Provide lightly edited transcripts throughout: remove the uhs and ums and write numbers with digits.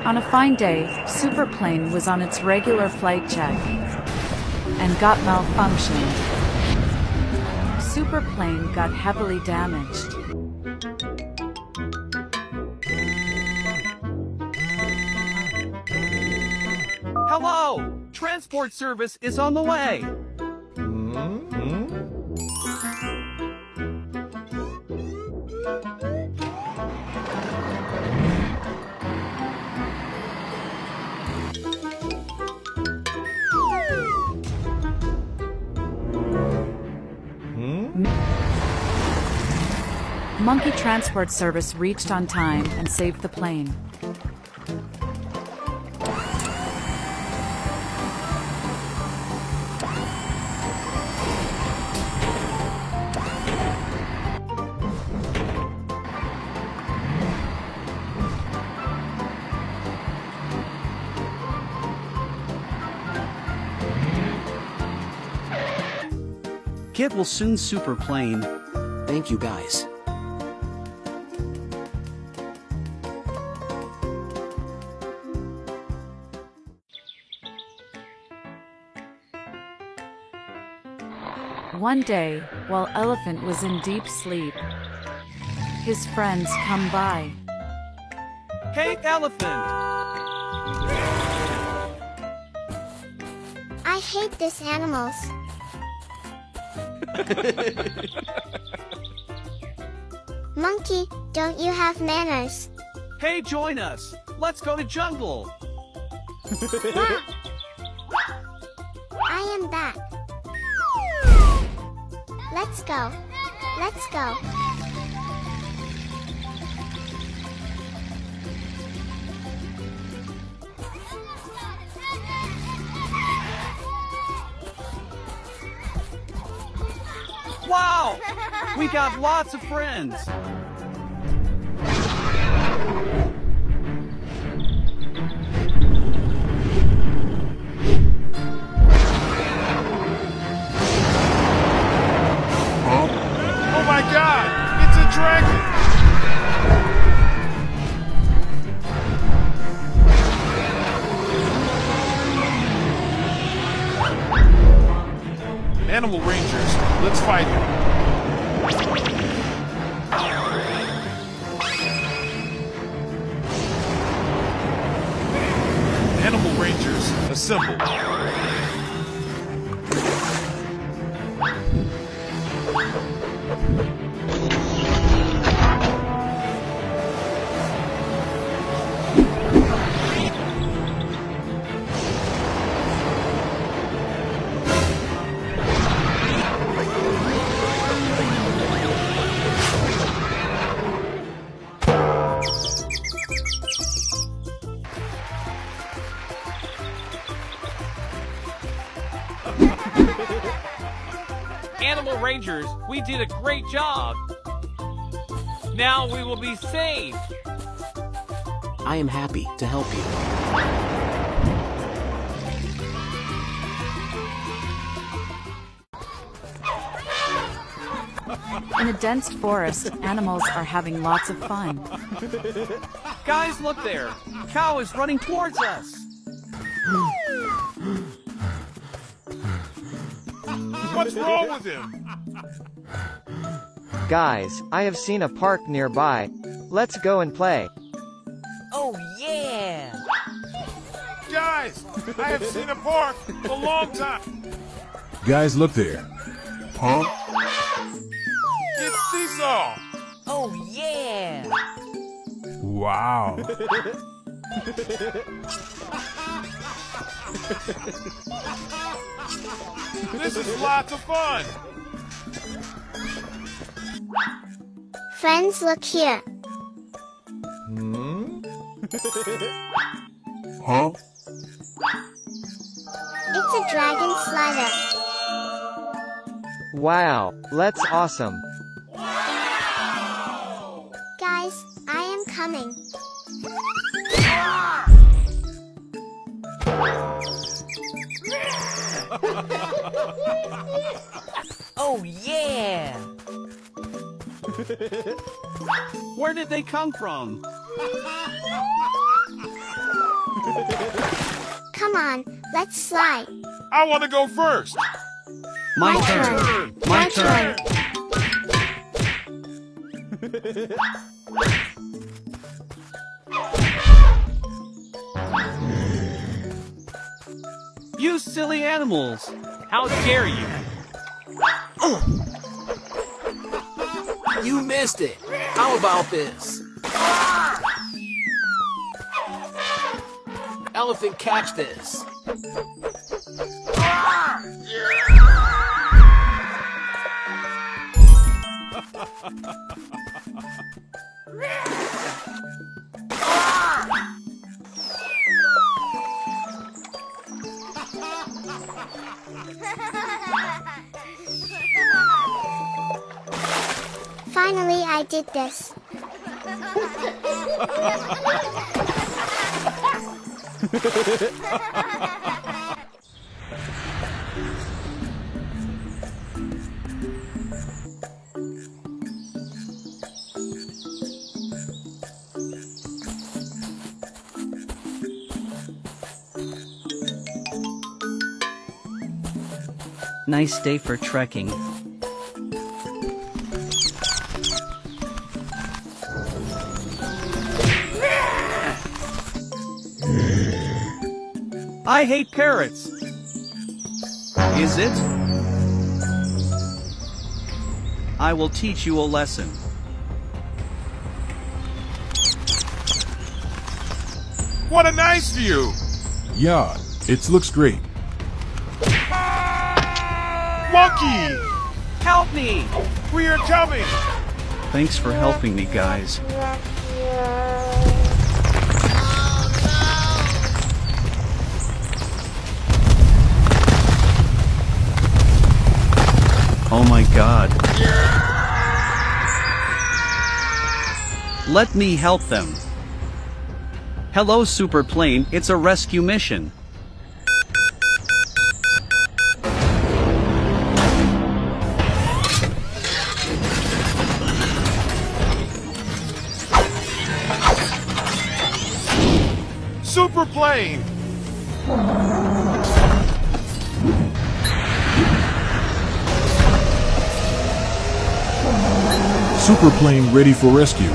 On a fine day, Superplane was on its regular flight check and got malfunctioned. Superplane got heavily damaged. Hello! Transport service is on the way! Monkey Transport Service reached on time and saved the plane. Kit will soon superplane. Thank you, guys. One day, while Elephant was in deep sleep, his friends come by. Hey, Elephant! I hate these animals. Monkey, don't you have manners? Hey, join us! Let's go to jungle! Wow. I am back. Let's go. Let's go. Wow! We got lots of friends! Oh my God! It's a dragon! Animal Rangers, let's fight him. Animal Rangers, assemble. Animal Rangers, we did a great job. Now we will be saved. I am happy to help you. In a dense forest, animals are having lots of fun. Guys, look there! Cow is running towards us! What's wrong with him? Guys, I have seen a park nearby. Let's go and play. Oh yeah! Guys, I have seen a park a long time. Guys, look there. Huh? It's Seesaw. Oh yeah! Wow. This is lots of fun. Friends, look here. Huh? It's a dragon slider. Wow, that's awesome. Guys, I am coming. Oh yeah! Where did they come from? Come on, let's slide. I want to go first. My My turn. turn. My My turn. You silly animals. How dare you? You missed it. How about this? Elephant, catch this. Finally, I did this. Nice day for trekking. I hate parrots. Is it? I will teach you a lesson. What a nice view. Yeah, it looks great. Monkey, Help me! we are coming. Thanks for helping me, guys. Oh my god. Let me help them. Hello, Superplane. It's a rescue mission. Super plane. Super plane ready for rescue.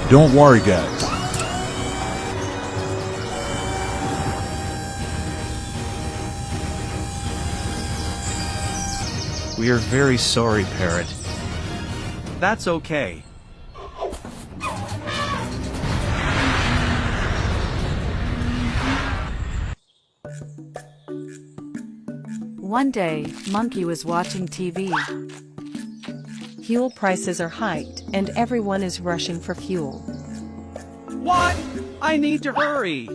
Don't worry, guys. We are very sorry, Parrot. That's okay. One day, Monkey was watching TV. Fuel prices are hiked, and everyone is rushing for fuel. What? I need to hurry.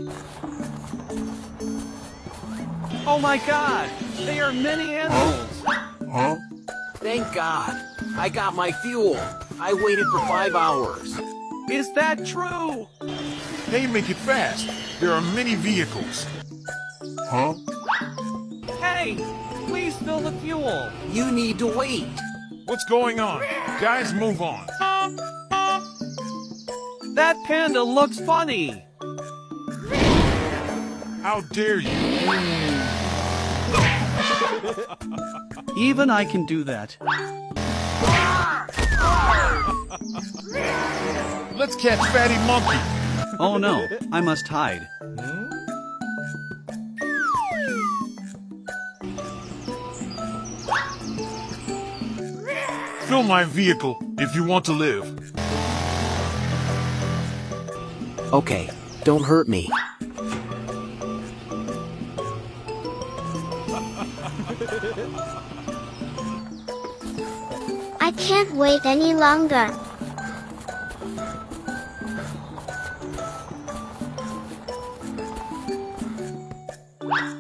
Oh my god, they are many animals. Huh? Thank God. I got my fuel. I waited for 5 hours. Is that true? Hey, make it fast. There are many vehicles. Huh? Hey, please fill the fuel. You need to wait. What's going on? Guys, move on. That panda looks funny. How dare you? Even I can do that. Let's catch Fatty Monkey. Oh no, I must hide. Fill my vehicle if you want to live. Okay, don't hurt me. I can't wait any longer.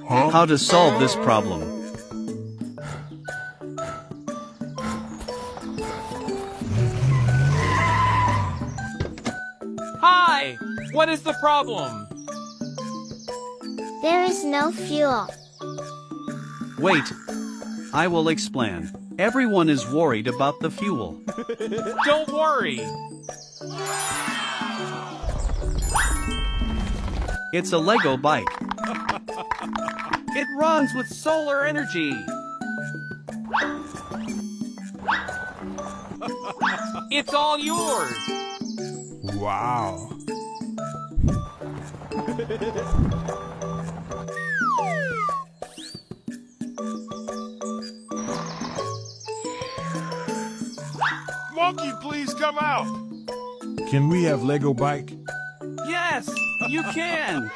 Huh? How to solve this problem? Hi! What is the problem? There is no fuel. Wait. I will explain. Everyone is worried about the fuel. Don't worry. It's a Lego bike. It runs with solar energy. It's all yours. Wow. Monkey, please come out. Can we have Lego bike? Yes, you can.